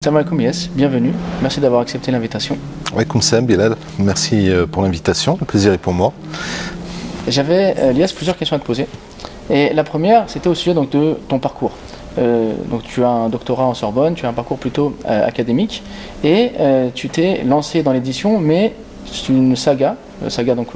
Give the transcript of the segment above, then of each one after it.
Salam alaikum, yes, bienvenue. Merci d'avoir accepté l'invitation. Alaikum salam Bilal, merci pour l'invitation, le plaisir est pour moi. J'avais, Lias, plusieurs questions à te poser. Et la première, c'était au sujet donc, de ton parcours. Donc tu as un doctorat en Sorbonne, tu as un parcours plutôt académique et tu t'es lancé dans l'édition, mais c'est une saga donc,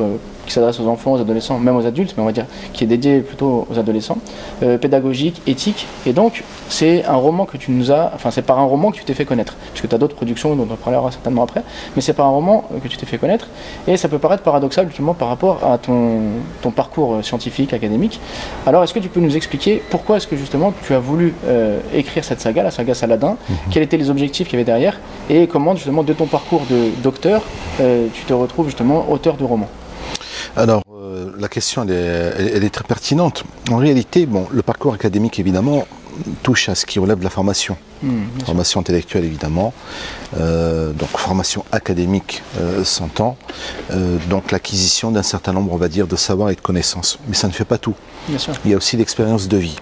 qui s'adresse aux enfants, aux adolescents, même aux adultes, mais on va dire qui est dédiée plutôt aux adolescents, pédagogique, éthique. Et donc c'est un roman que tu nous as, enfin c'est par un roman que tu t'es fait connaître, puisque tu as d'autres productions dont on parlera certainement après, mais c'est par un roman que tu t'es fait connaître. Et ça peut paraître paradoxal justement par rapport à ton parcours scientifique, académique. Alors est-ce que tu peux nous expliquer pourquoi est-ce que justement tu as voulu écrire cette saga, la saga Saladin, quels étaient les objectifs qu'il y avait derrière, et comment justement de ton parcours de docteur, tu te retrouves justement auteur du roman? Alors, la question, elle est très pertinente. En réalité, bon, le parcours académique, évidemment, touche à ce qui relève de la formation. Formation intellectuelle, évidemment. Donc, formation académique, s'entend. Donc, l'acquisition d'un certain nombre, on va dire, de savoirs et de connaissances. Mais ça ne fait pas tout. Bien sûr. Il y a aussi l'expérience de vie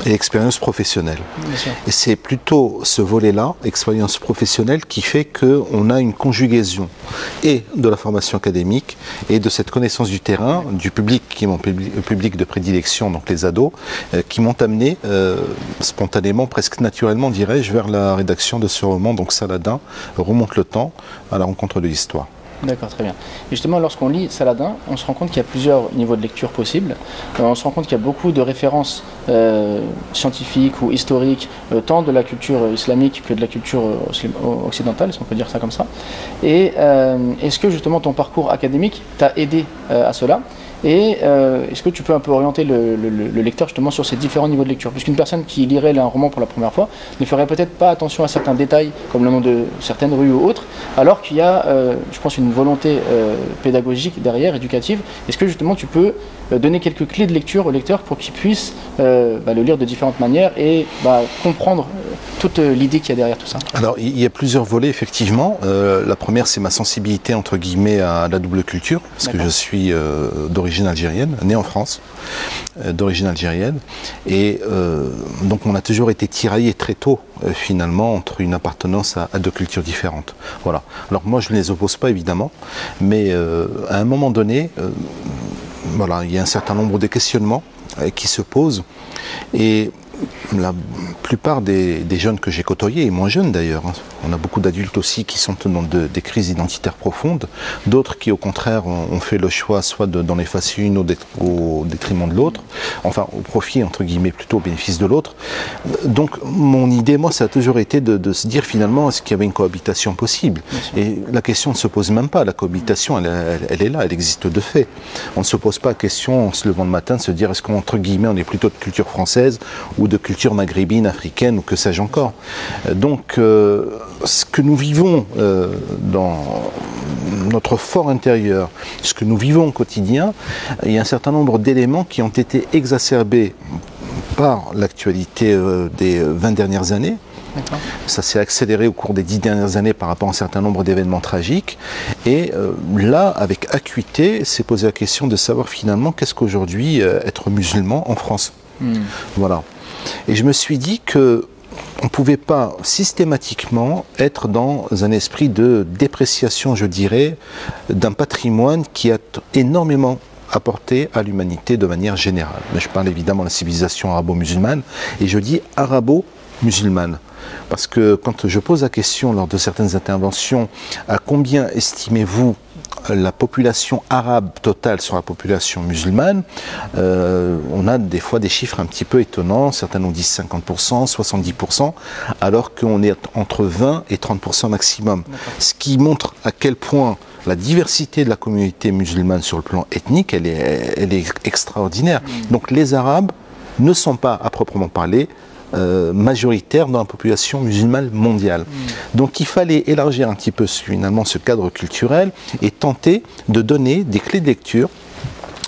et l'expérience professionnelle. Bien sûr. Et c'est plutôt ce volet-là, expérience professionnelle, qui fait qu'on a une conjugaison et de la formation académique et de cette connaissance du terrain, du public qui est mon public de prédilection, donc les ados, qui m'ont amené spontanément, presque naturellement, dirais-je, vers la rédaction de ce roman, donc Saladin, remonte le temps à la rencontre de l'histoire. D'accord, très bien. Et justement, lorsqu'on lit Saladin, on se rend compte qu'il y a plusieurs niveaux de lecture possibles. On se rend compte qu'il y a beaucoup de références scientifiques ou historiques, tant de la culture islamique que de la culture occidentale, si on peut dire ça comme ça. Et est-ce que justement ton parcours académique t'a aidé à cela ? Et est-ce que tu peux un peu orienter le lecteur justement sur ces différents niveaux de lecture? Puisqu'une personne qui lirait un roman pour la première fois ne ferait peut-être pas attention à certains détails, comme le nom de certaines rues ou autres, alors qu'il y a, je pense, une volonté pédagogique derrière, éducative. Est-ce que justement tu peux donner quelques clés de lecture au lecteur pour qu'il puisse le lire de différentes manières et comprendre toute l'idée qu'il y a derrière tout ça? Alors, il y a plusieurs volets, effectivement. La première, c'est ma sensibilité, entre guillemets, à la double culture, parce que je suis d'origine algérienne, né en France, d'origine algérienne. Et donc, on a toujours été tiraillé très tôt, finalement, entre une appartenance à deux cultures différentes. Voilà. Alors, moi, je ne les oppose pas, évidemment, mais à un moment donné, voilà, il y a un certain nombre de questionnements qui se posent. Et la plupart des jeunes que j'ai côtoyés, et moins jeunes d'ailleurs, hein, on a beaucoup d'adultes aussi qui sont dans des crises identitaires profondes, d'autres qui au contraire ont fait le choix soit d'en effacer une au détriment de l'autre, enfin au profit entre guillemets plutôt au bénéfice de l'autre. Donc mon idée, moi, ça a toujours été de se dire finalement est-ce qu'il y avait une cohabitation possible. Et la question ne se pose même pas, la cohabitation elle est là, elle existe de fait. On ne se pose pas la question en se levant le matin de se dire est-ce qu'entre guillemets on est plutôt de culture française ou de culture maghrébine, africaine ou que sais-je encore. Donc ce que nous vivons dans notre fort intérieur, ce que nous vivons au quotidien, il y a un certain nombre d'éléments qui ont été exacerbés par l'actualité des 20 dernières années. Ça s'est accéléré au cours des 10 dernières années par rapport à un certain nombre d'événements tragiques. Et là, avec acuité, s'est posé la question de savoir finalement qu'est-ce qu'aujourd'hui être musulman en France. Voilà. Et je me suis dit que on ne pouvait pas systématiquement être dans un esprit de dépréciation, je dirais, d'un patrimoine qui a énormément apporté à l'humanité de manière générale. Mais je parle évidemment de la civilisation arabo-musulmane, et je dis arabo-musulmane. Parce que quand je pose la question lors de certaines interventions, à combien estimez-vous la population arabe totale sur la population musulmane, on a des fois des chiffres un petit peu étonnants, certains nous disent 50%, 70%, alors qu'on est entre 20 et 30% maximum. Ce qui montre à quel point la diversité de la communauté musulmane sur le plan ethnique, elle est extraordinaire. Donc les Arabes ne sont pas, à proprement parler, majoritaire dans la population musulmane mondiale. Donc il fallait élargir un petit peu finalement ce cadre culturel et tenter de donner des clés de lecture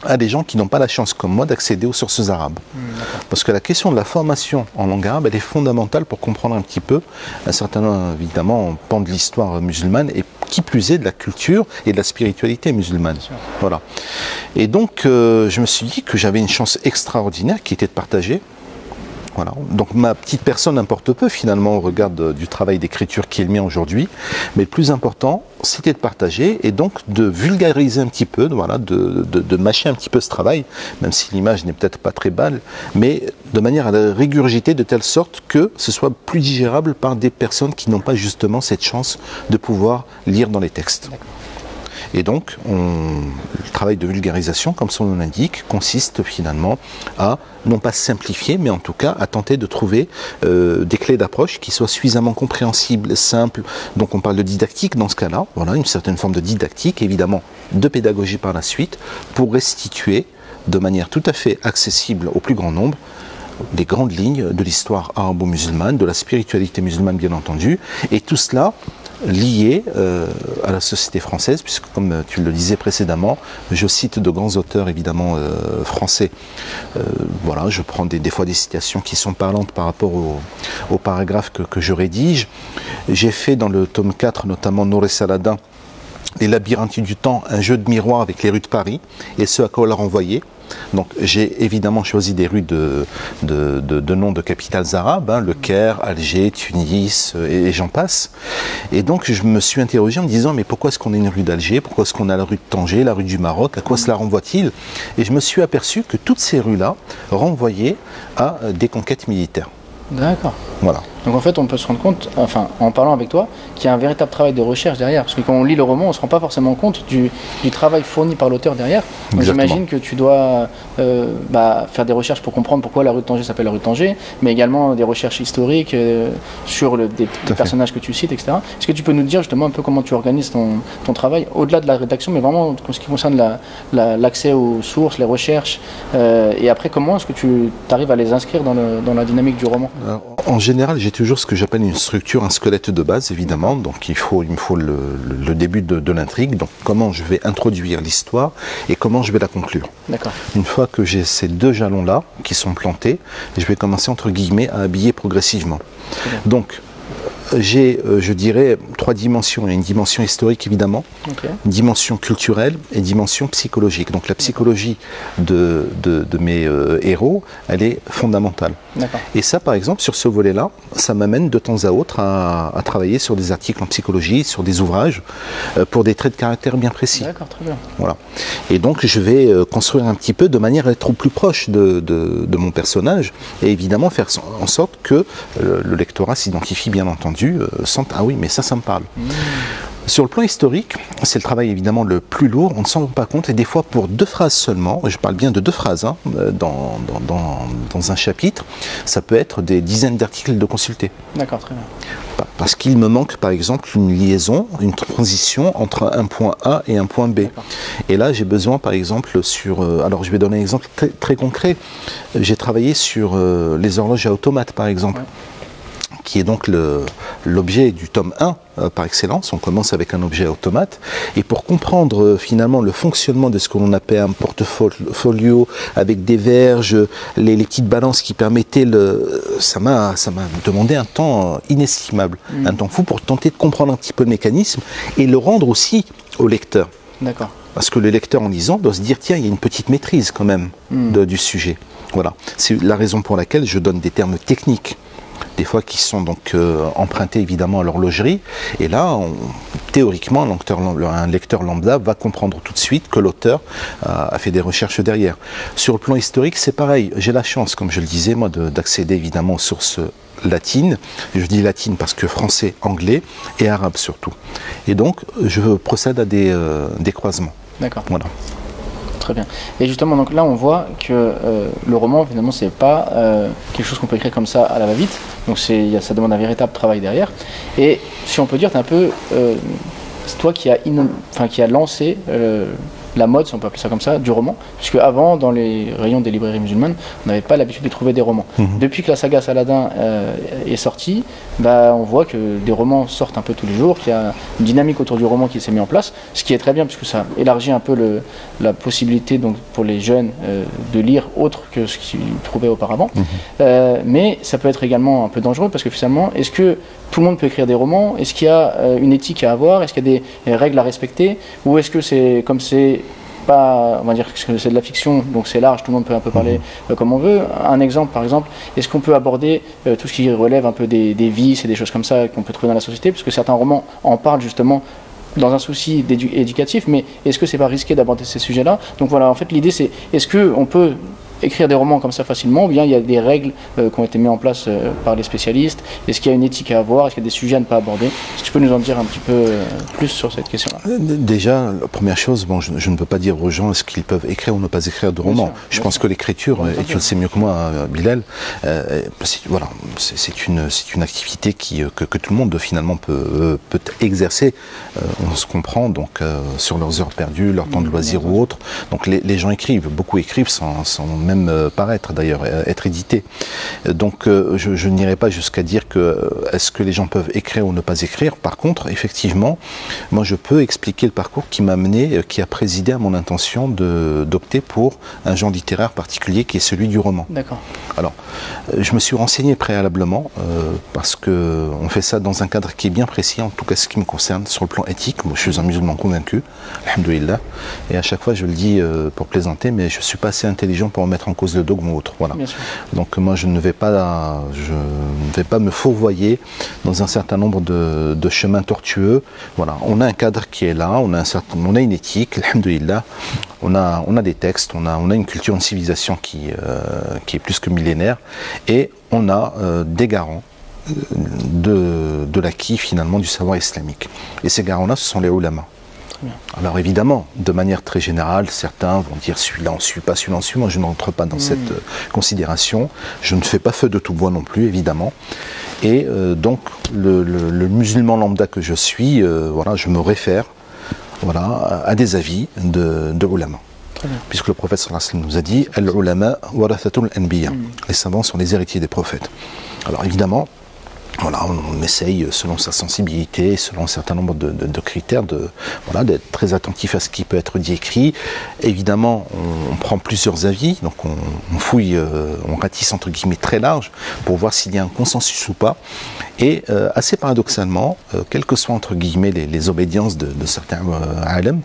à des gens qui n'ont pas la chance comme moi d'accéder aux sources arabes. Parce que la question de la formation en langue arabe, elle est fondamentale pour comprendre un petit peu un certain, évidemment, pan de l'histoire musulmane et qui plus est de la culture et de la spiritualité musulmane. Voilà. Et donc je me suis dit que j'avais une chance extraordinaire qui était de partager Voilà. Donc ma petite personne importe peu finalement au regard du travail d'écriture qui est le mien aujourd'hui, mais le plus important c'était de partager et donc de vulgariser un petit peu, voilà, de mâcher un petit peu ce travail, même si l'image n'est peut-être pas très belle, mais de manière à la régurgiter de telle sorte que ce soit plus digérable par des personnes qui n'ont pas justement cette chance de pouvoir lire dans les textes. Et donc, le travail de vulgarisation, comme son nom l'indique, consiste finalement à, non pas simplifier, mais en tout cas à tenter de trouver des clés d'approche qui soient suffisamment compréhensibles, simples. Donc on parle de didactique dans ce cas-là, voilà, une certaine forme de didactique, évidemment de pédagogie par la suite, pour restituer de manière tout à fait accessible au plus grand nombre des grandes lignes de l'histoire arabo-musulmane, de la spiritualité musulmane bien entendu, et tout cela lié à la société française, puisque comme tu le disais précédemment, je cite de grands auteurs évidemment français. Voilà, je prends des fois des citations qui sont parlantes par rapport au paragraphe que je rédige. J'ai fait dans le tome 4 notamment Nour et Saladin, Les labyrinthes du temps, un jeu de miroir avec les rues de Paris et ce à quoi on l'a renvoyé. Donc j'ai évidemment choisi des rues de noms de capitales arabes, hein, le Caire, Alger, Tunis et j'en passe. Et donc je me suis interrogé en me disant mais pourquoi est-ce qu'on a une rue d'Alger, pourquoi est-ce qu'on a la rue de Tanger, la rue du Maroc, à quoi cela renvoie-t-il? Et je me suis aperçu que toutes ces rues-là renvoyaient à des conquêtes militaires. D'accord. Voilà. Donc en fait, on peut se rendre compte, enfin, en parlant avec toi, qu'il y a un véritable travail de recherche derrière. Parce que quand on lit le roman, on ne se rend pas forcément compte du travail fourni par l'auteur derrière. Donc j'imagine que tu dois faire des recherches pour comprendre pourquoi la rue de Tanger s'appelle la rue de Tanger, mais également des recherches historiques sur des personnages que tu cites, etc. Est-ce que tu peux nous dire justement un peu comment tu organises ton travail, au-delà de la rédaction, mais vraiment en ce qui concerne l'accès aux sources, les recherches, et après comment est-ce que tu arrives à les inscrire dans la dynamique du roman? Alors, en général, j'ai toujours ce que j'appelle une structure, un squelette de base, évidemment. Donc il me faut le début de l'intrigue, donc comment je vais introduire l'histoire et comment je vais la conclure. D'accord. Une fois que j'ai ces deux jalons-là qui sont plantés, je vais commencer entre guillemets à habiller progressivement. Donc j'ai, je dirais, trois dimensions. Il y a une dimension historique évidemment, une dimension culturelle et une dimension psychologique. Donc la psychologie de mes héros, elle est fondamentale. Et ça, par exemple, sur ce volet-là, ça m'amène de temps à autre à travailler sur des articles en psychologie, sur des ouvrages, pour des traits de caractère bien précis. D'accord, très bien. Voilà. Et donc je vais construire un petit peu de manière à être au plus proche de mon personnage et évidemment faire en sorte que le lectorat s'identifie bien entendu, sente ah oui mais ça me parle. Sur le plan historique, c'est le travail évidemment le plus lourd, on ne s'en rend pas compte et des fois pour deux phrases seulement, je parle bien de deux phrases hein, dans un chapitre, ça peut être des dizaines d'articles de consulter. D'accord, très bien. Parce qu'il me manque par exemple une liaison, une transition entre un point A et un point B. Et là j'ai besoin par exemple sur, alors je vais donner un exemple très concret, j'ai travaillé sur les horloges à automates par exemple. Qui est donc l'objet du tome 1 par excellence. On commence avec un objet automate et pour comprendre finalement le fonctionnement de ce que l'on appelle un portfolio avec des verges, les petites balances qui permettaient ça m'a demandé un temps inestimable, un temps fou pour tenter de comprendre un petit peu le mécanisme et le rendre aussi au lecteur. D'accord. Parce que le lecteur en lisant doit se dire tiens il y a une petite maîtrise quand même du sujet. Voilà. C'est la raison pour laquelle je donne des termes techniques. Des fois qui sont donc empruntés évidemment à l'horlogerie. Et là, théoriquement, un lecteur lambda va comprendre tout de suite que l'auteur a fait des recherches derrière. Sur le plan historique, c'est pareil. J'ai la chance, comme je le disais, moi, d'accéder évidemment aux sources latines. Je dis latine parce que français, anglais et arabe surtout. Et donc, je procède à des croisements. D'accord. Voilà. Très bien. Et justement, donc là, on voit que le roman, finalement, c'est pas quelque chose qu'on peut écrire comme ça à la va-vite. Donc ça demande un véritable travail derrière. Et si on peut dire, c'est un peu toi qui a lancé la mode, si on peut appeler ça comme ça, du roman, puisque avant, dans les rayons des librairies musulmanes, on n'avait pas l'habitude de trouver des romans. Depuis que la saga Saladin est sortie, on voit que des romans sortent un peu tous les jours, qu'il y a une dynamique autour du roman qui s'est mise en place, ce qui est très bien, puisque ça élargit un peu la possibilité donc, pour les jeunes de lire autre que ce qu'ils trouvaient auparavant. Mais ça peut être également un peu dangereux, parce que finalement, est-ce que tout le monde peut écrire des romans? Est-ce qu'il y a une éthique à avoir? Est-ce qu'il y a des règles à respecter? Ou est-ce que c'est comme c'est pas, on va dire que c'est de la fiction, donc c'est large, tout le monde peut un peu parler comme on veut. Un exemple, par exemple, est-ce qu'on peut aborder tout ce qui relève un peu des vices et des choses comme ça qu'on peut trouver dans la société, puisque certains romans en parlent justement dans un souci éducatif, mais est-ce que c'est pas risqué d'aborder ces sujets-là? Donc voilà, en fait l'idée c'est, est-ce qu'on peut écrire des romans comme ça facilement, ou bien il y a des règles qui ont été mises en place par les spécialistes? Est-ce qu'il y a une éthique à avoir? Est-ce qu'il y a des sujets à ne pas aborder? Est-ce que tu peux nous en dire un petit peu plus sur cette question-là? Déjà, la première chose, bon, je ne peux pas dire aux gens est-ce qu'ils peuvent écrire ou ne pas écrire de romans. Je pense que l'écriture, et tu le sais mieux que moi, Bilal, voilà, c'est une activité que tout le monde finalement peut exercer. On se comprend, donc sur leurs heures perdues, leur temps de loisir ou autre. Donc les gens écrivent, beaucoup écrivent sans même paraître d'ailleurs, être édité. Donc je n'irai pas jusqu'à dire que est-ce que les gens peuvent écrire ou ne pas écrire. Par contre, effectivement, moi je peux expliquer le parcours qui m'a mené, qui a présidé à mon intention d'opter pour un genre littéraire particulier qui est celui du roman. D'accord. Alors, je me suis renseigné préalablement parce que on fait ça dans un cadre qui est bien précis, en tout cas ce qui me concerne, sur le plan éthique. Moi, je suis un musulman convaincu, alhamdoulilah, et à chaque fois je le dis pour plaisanter, mais je ne suis pas assez intelligent pour mettre en cause le dogme ou autre. Voilà. Donc moi je ne vais pas me fourvoyer dans un certain nombre de chemins tortueux. Voilà, on a un cadre qui est là, on a une éthique, alhamdoulilah, on a des textes, on a une culture, une civilisation qui est plus que millénaire, et on a des garants de l'acquis finalement du savoir islamique. Et ces garants-là, ce sont les ulama. Alors évidemment, de manière très générale, certains vont dire celui-là on suit pas, celui-là on suit. Moi je n'entre pas dans cette considération. Je ne fais pas feu de tout bois non plus, évidemment. Et donc le musulman lambda que je suis, voilà, je me réfère, voilà, à des avis de ulama. Puisque le prophète sallallahu alayhi wa sallam nous a dit al-ulama warathatul anbiya. Les savants sont les héritiers des prophètes. Alors évidemment, voilà, on essaye, selon sa sensibilité, selon un certain nombre de critères, voilà, d'être très attentif à ce qui peut être dit écrit. Évidemment, on prend plusieurs avis, donc on fouille, on ratisse entre guillemets très large pour voir s'il y a un consensus ou pas. Et assez paradoxalement, quelles que soient entre guillemets les obédiences de certains alem,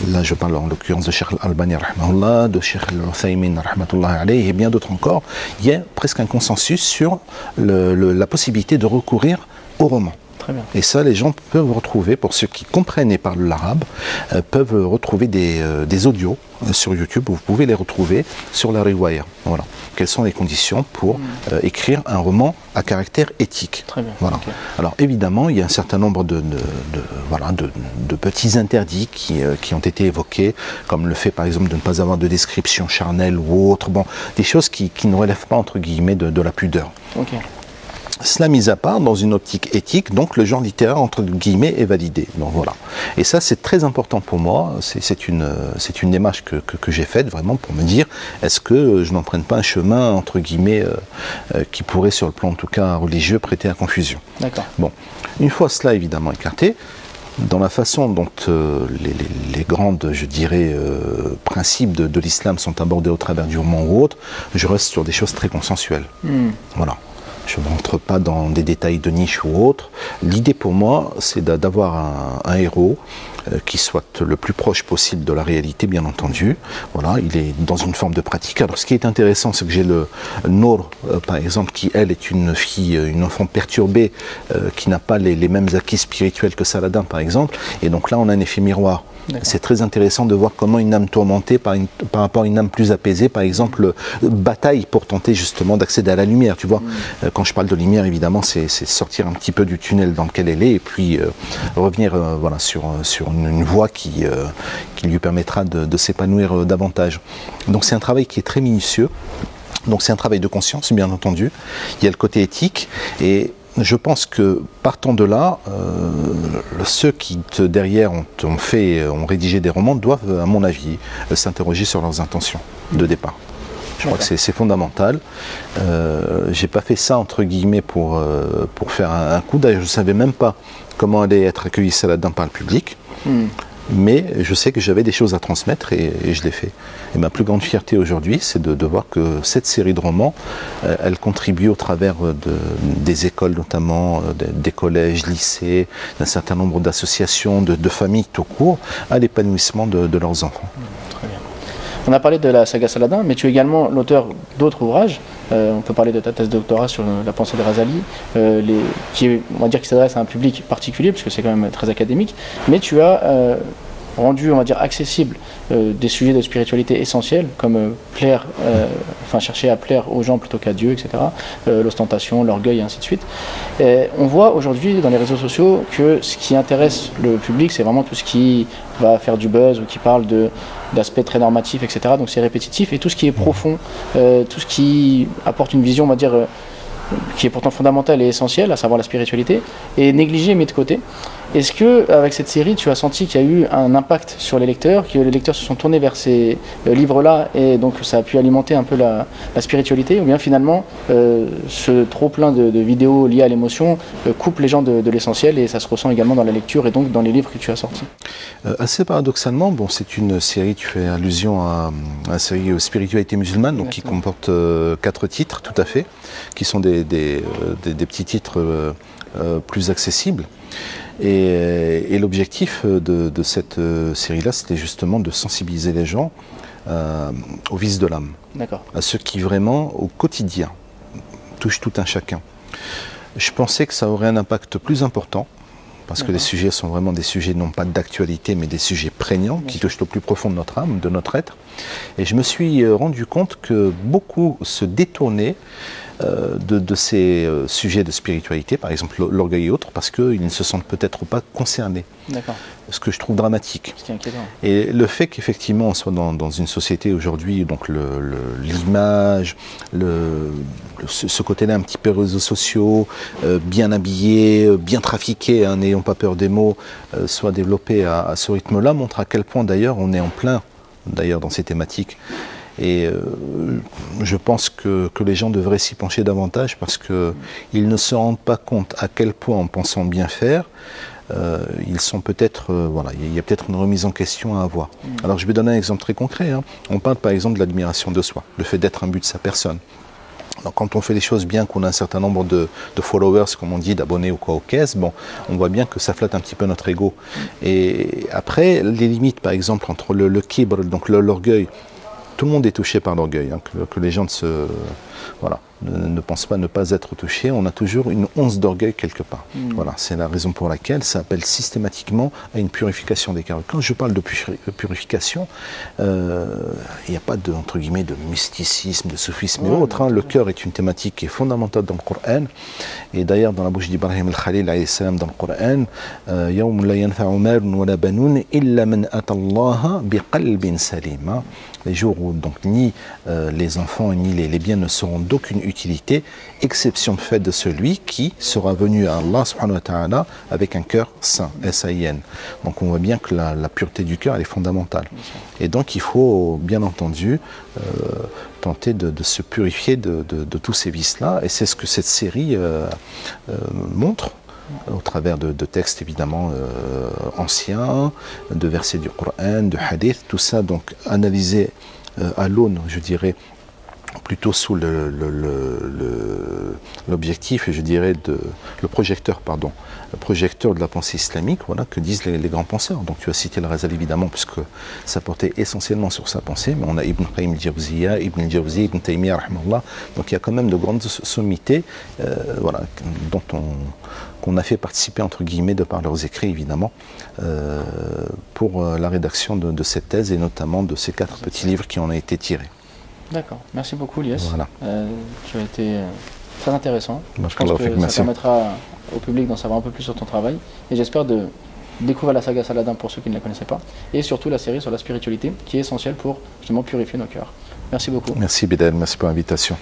là je parle en l'occurrence de Cheikh Al-Albani rahimahullah, de Cheikh Al-Uthaymin rahmatullah alayhi et bien d'autres encore, il y a presque un consensus sur la possibilité de recourir au roman. Et ça, les gens peuvent retrouver, pour ceux qui comprennent et parlent l'arabe, peuvent retrouver des audios sur YouTube, vous pouvez les retrouver sur la riwaya. Voilà. Quelles sont les conditions pour écrire un roman à caractère éthique. Très bien. Voilà. Okay. Alors évidemment, il y a un certain nombre de petits interdits qui ont été évoqués, comme le fait par exemple de ne pas avoir de description charnelle ou autre, bon, des choses qui ne relèvent pas entre guillemets de la pudeur. Okay. Cela mis à part, dans une optique éthique, donc le genre littéraire entre guillemets est validé. Donc voilà. Et ça c'est très important pour moi. C'est une démarche que j'ai faite vraiment pour me dire est-ce que je n'emprunte pas un chemin entre guillemets qui pourrait sur le plan en tout cas religieux prêter à confusion. D'accord. Bon, une fois cela évidemment écarté, dans la façon dont les grandes, je dirais, principes de l'islam sont abordés au travers du roman ou autre, je reste sur des choses très consensuelles. Voilà. Je ne rentre pas dans des détails de niche ou autre. L'idée pour moi, c'est d'avoir un héros qui soit le plus proche possible de la réalité, bien entendu. Voilà, il est dans une forme de pratique. Alors, ce qui est intéressant, c'est que j'ai le Nour, par exemple, qui, elle, est une fille, une enfant perturbée, qui n'a pas les mêmes acquis spirituels que Saladin, par exemple. Et donc là, on a un effet miroir. C'est très intéressant de voir comment une âme tourmentée par rapport à une âme plus apaisée, par exemple, bataille pour tenter justement d'accéder à la lumière. Tu vois, quand je parle de lumière, évidemment, c'est sortir un petit peu du tunnel dans lequel elle est et puis revenir voilà, sur une voie qui lui permettra de s'épanouir davantage. Donc c'est un travail qui est très minutieux. Donc c'est un travail de conscience, bien entendu. Il y a le côté éthique et je pense que partant de là, ceux qui derrière ont rédigé des romans doivent, à mon avis, s'interroger sur leurs intentions de départ. Je crois que c'est fondamental. J'ai pas fait ça entre guillemets pour faire un coup. D'ailleurs, je savais même pas comment allait être accueilli Saladin par le public. Mais je sais que j'avais des choses à transmettre et je l'ai fait. Et ma plus grande fierté aujourd'hui, c'est de voir que cette série de romans, elle contribue au travers des écoles notamment, des collèges, lycées, d'un certain nombre d'associations, de familles tout court, à l'épanouissement de leurs enfants. On a parlé de la saga Saladin, mais tu es également l'auteur d'autres ouvrages. On peut parler de ta thèse de doctorat sur la pensée de Razali, on va dire qui s'adresse à un public particulier, puisque c'est quand même très académique, mais tu as rendu, on va dire, accessible des sujets de spiritualité essentiels, comme chercher à plaire aux gens plutôt qu'à Dieu, etc., l'ostentation, l'orgueil, et ainsi de suite. Et on voit aujourd'hui dans les réseaux sociaux que ce qui intéresse le public, c'est vraiment tout ce qui va faire du buzz ou qui parle d'aspects très normatifs, etc. Donc c'est répétitif, et tout ce qui est profond, tout ce qui apporte une vision, on va dire, qui est pourtant fondamentale et essentielle, à savoir la spiritualité, est négligé et mis de côté. Est-ce que, avec cette série, tu as senti qu'il y a eu un impact sur les lecteurs, que les lecteurs se sont tournés vers ces livres-là, et donc ça a pu alimenter un peu la spiritualité, ou bien finalement, ce trop-plein de vidéos liées à l'émotion coupe les gens de l'essentiel, et ça se ressent également dans la lecture et donc dans les livres que tu as sortis? Assez paradoxalement, bon, c'est une série, tu fais allusion à la série Spiritualité musulmane, donc qui comporte 4 titres, tout à fait, qui sont des petits titres plus accessibles. Et l'objectif de cette série-là, c'était justement de sensibiliser les gens aux vices de l'âme, à ceux qui vraiment, au quotidien, touchent tout un chacun. Je pensais que ça aurait un impact plus important, parce que les sujets sont vraiment des sujets non pas d'actualité, mais des sujets prégnants, qui touchent au plus profond de notre âme, de notre être. Et je me suis rendu compte que beaucoup se détournaient de ces sujets de spiritualité, par exemple l'orgueil et autres, parce qu'ils ne se sentent peut-être pas concernés. Ce que je trouve dramatique. Ce qui est inquiétant. Et le fait qu'effectivement on soit dans une société aujourd'hui, donc l'image, ce côté-là un petit peu réseaux sociaux, bien habillé, bien trafiqué, n'ayons pas peur des mots, soit développé à ce rythme-là, montre à quel point d'ailleurs on est en plein dans ces thématiques. Et je pense que les gens devraient s'y pencher davantage parce qu'ils ne se rendent pas compte à quel point, en pensant bien faire, ils sont peut-être, il y a peut-être une remise en question à avoir. Alors je vais donner un exemple très concret. On parle par exemple de l'admiration de soi, le fait d'être un but de sa personne. Alors, quand on fait les choses bien, qu'on a un certain nombre de followers, comme on dit, d'abonnés ou quoi aux caisses, bon, on voit bien que ça flatte un petit peu notre ego. Et après, les limites, par exemple, entre le kibr, donc l'orgueil, tout le monde est touché par l'orgueil, que les gens ne pensent pas ne pas être touchés. On a toujours une once d'orgueil quelque part. Voilà, c'est la raison pour laquelle ça appelle systématiquement à une purification des cœurs. Quand je parle de purification, il n'y a pas entre guillemets de mysticisme, de soufisme et autres. Le cœur est une thématique qui est fondamentale dans le Coran. Et d'ailleurs, dans la bouche d'Ibrahim al-Khalil alayhi salam dans le Coran, يَوْمٌ لَا يَنْفَعُ مَالٌ وَلَا بَنُونَ إِلَّا مَنْ أَتَى اللَّهَ بِقَلْبٍ سَلِيمٍ. Les jours où donc ni les enfants ni les biens ne seront d'aucune utilité, exception faite de celui qui sera venu à Allah subhanahu wa ta'ala avec un cœur sain, S-A-I-N. Donc on voit bien que la pureté du cœur elle est fondamentale. Et donc il faut bien entendu tenter de se purifier de tous ces vices-là, et c'est ce que cette série montre au travers de textes évidemment anciens, de versets du Coran, de hadith, tout ça donc analysé à l'aune, je dirais, plutôt sous l'objectif, je dirais, le projecteur de la pensée islamique, voilà, que disent les grands penseurs. Donc tu as cité le Razali évidemment, puisque ça portait essentiellement sur sa pensée, mais on a Ibn Qayyim al-Jawziyya, Ibn al-Jawzi, Ibn Taymiyyah, rahimahullah. Donc il y a quand même de grandes sommités, dont qu'on a fait participer entre guillemets de par leurs écrits évidemment, pour la rédaction de cette thèse et notamment de ces 4 petits livres qui en ont été tirés. D'accord, merci beaucoup Lies. Voilà. Tu as été très intéressant. Je pense que ça permettra au public d'en savoir un peu plus sur ton travail, et j'espère de découvrir la saga Saladin pour ceux qui ne la connaissaient pas, et surtout la série sur la spiritualité qui est essentielle pour justement purifier nos cœurs. Merci beaucoup. Merci Bidel, merci pour l'invitation.